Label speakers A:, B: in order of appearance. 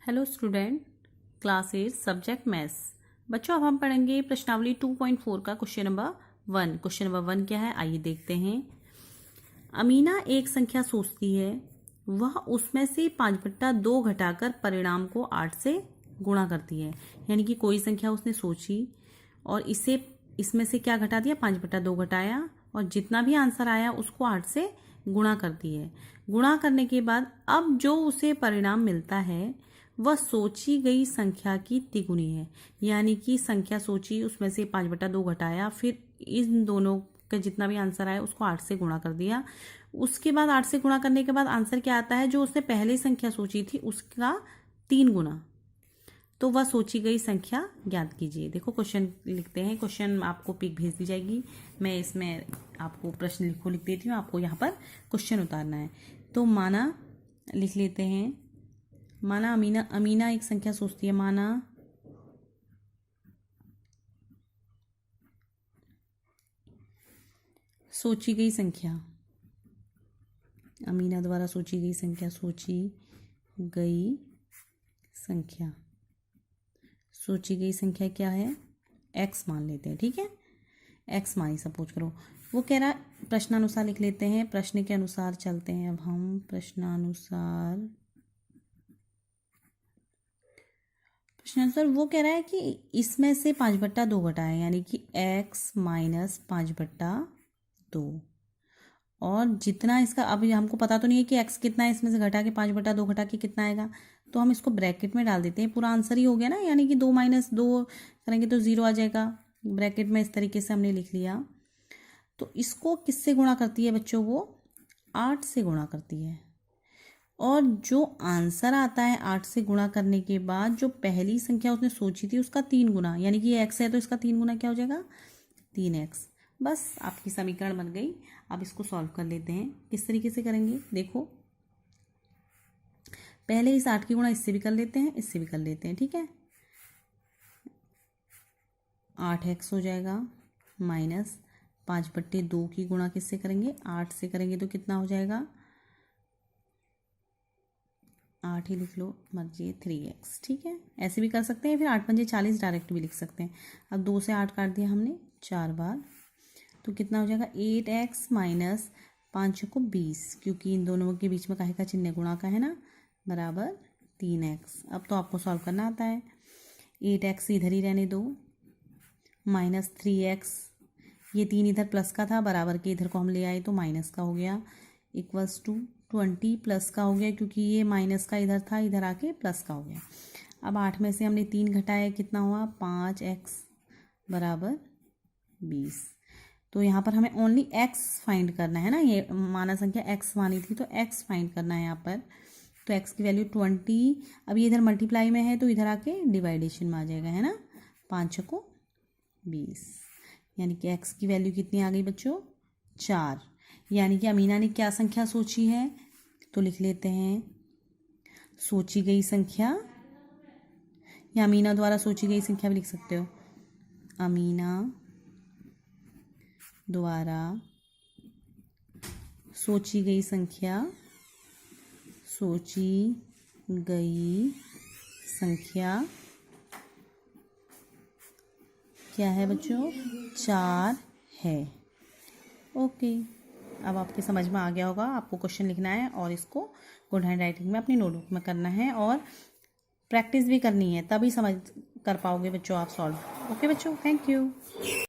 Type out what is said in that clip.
A: Hello student, class 8 subject maths. बच्चों, अब हम पढ़ेंगे प्रश्नावली 2.4 का क्वेश्चन नंबर 1। क्वेश्चन नंबर 1 क्या है, आइए देखते हैं। अमीना एक संख्या सोचती है, वह उसमें से 5/2 घटाकर परिणाम को 8 से गुणा करती है। यानी कि कोई संख्या उसने सोची और इसमें से क्या घटा दिया, 5/2 घटाया और जितना भी आंसर आया उसको 8 से गुणा करती है। गुणा करने के बाद अब जो उसे परिणाम मिलता है वह सोची गई संख्या की तिगुनी है। यानी कि संख्या सोची, उसमें से 5/2 घटाया, फिर इन दोनों का जितना भी आंसर आया उसको 8 से गुणा कर दिया। उसके बाद 8 से गुणा करने के बाद आंसर क्या आता है, जो उसने पहले संख्या सोची थी उसका 3 गुना। तो वह सोची गई संख्या ज्ञात कीजिए। देखो क्वेश्चन लिखते हैं, क्वेश्चन आपको पिक भेज दी जाएगी। मैं इसमें आपको प्रश्न लिख देती हूँ, आपको यहाँ पर क्वेश्चन उतारना है। तो माना लिख लेते हैं, माना अमीना एक संख्या सोचती है। माना सोची गई संख्या, अमीना द्वारा सोची गई संख्या, सोची गई संख्या, सोची गई संख्या क्या है, x मान लेते हैं। ठीक है, x मानी सपोज करो। वो कह रहा है, प्रश्नानुसार लिख लेते हैं, प्रश्न के अनुसार चलते हैं। अब हम प्रश्नानुसार वो कह रहा है कि इसमें से 5/2 घटाए, यानी कि x माइनस 5/2। और जितना इसका, अब हमको पता तो नहीं है कि x कितना है, इसमें से घटा के 5/2 घटा के कितना आएगा, तो हम इसको ब्रैकेट में डाल देते हैं। पूरा आंसर ही हो गया ना, यानी कि 2 - 2 करेंगे तो 0 आ जाएगा। ब्रैकेट में इस तरीके से हमने लिख लिया। तो इसको किससे गुणा करती है बच्चों, वो 8 से गुणा करती है। और जो आंसर आता है 8 से गुणा करने के बाद, जो पहली संख्या उसने सोची थी उसका 3 गुना, यानी कि x है तो इसका 3 गुना क्या हो जाएगा, 3x। बस आपकी समीकरण बन गई। अब इसको सॉल्व कर लेते हैं। किस तरीके से करेंगे, देखो पहले इस 8 की गुणा इससे भी कर लेते हैं, इससे भी कर लेते हैं। ठीक है, 8x हो जाएगा माइनस 5/2 की गुणा किससे करेंगे, 8 से करेंगे तो कितना हो जाएगा, 8 ही लिख लो, मर्जी 3x। ठीक है, ऐसे भी कर सकते हैं, फिर 8 × 40 डायरेक्ट भी लिख सकते हैं। अब 2 से 8 काट दिया हमने 4 बार, तो कितना हो जाएगा, 8x माइनस 5 को 20, क्योंकि इन दोनों के बीच में काहे का चिन्ह, गुणा का है ना, बराबर 3x। अब तो आपको सॉल्व करना आता है। 8x इधर ही रहने दो, माइनस 3x, ये 3 इधर प्लस का था, बराबर के इधर को हम ले आए तो माइनस का हो गया, इक्वल्स टू 20 प्लस का हो गया, क्योंकि ये माइनस का इधर था, इधर आके प्लस का हो गया। अब 8 में से हमने 3 घटाया, कितना हुआ, 5x बराबर 20। तो यहाँ पर हमें ओनली x फाइंड करना है ना, ये माना संख्या x मानी थी तो x फाइंड करना है यहाँ पर। तो x की वैल्यू 20, अब ये इधर मल्टीप्लाई में है तो इधर आके डिवाइडेशन में आ जाएगा, है ना, 5 को 20, यानी कि x की वैल्यू कितनी आ गई बच्चों, 4। यानी कि अमीना ने क्या संख्या सोची है, तो लिख लेते हैं सोची गई संख्या, या अमीना द्वारा सोची गई संख्या भी लिख सकते हो। अमीना द्वारा सोची गई संख्या, सोची गई संख्या क्या है बच्चों, 4 है। ओके, अब आपके समझ में आ गया होगा। आपको क्वेश्चन लिखना है और इसको गुड हैंड राइटिंग में अपनी नोटबुक में करना है और प्रैक्टिस भी करनी है, तभी समझ कर पाओगे बच्चों आप सॉल्व। ओके बच्चों, थैंक यू।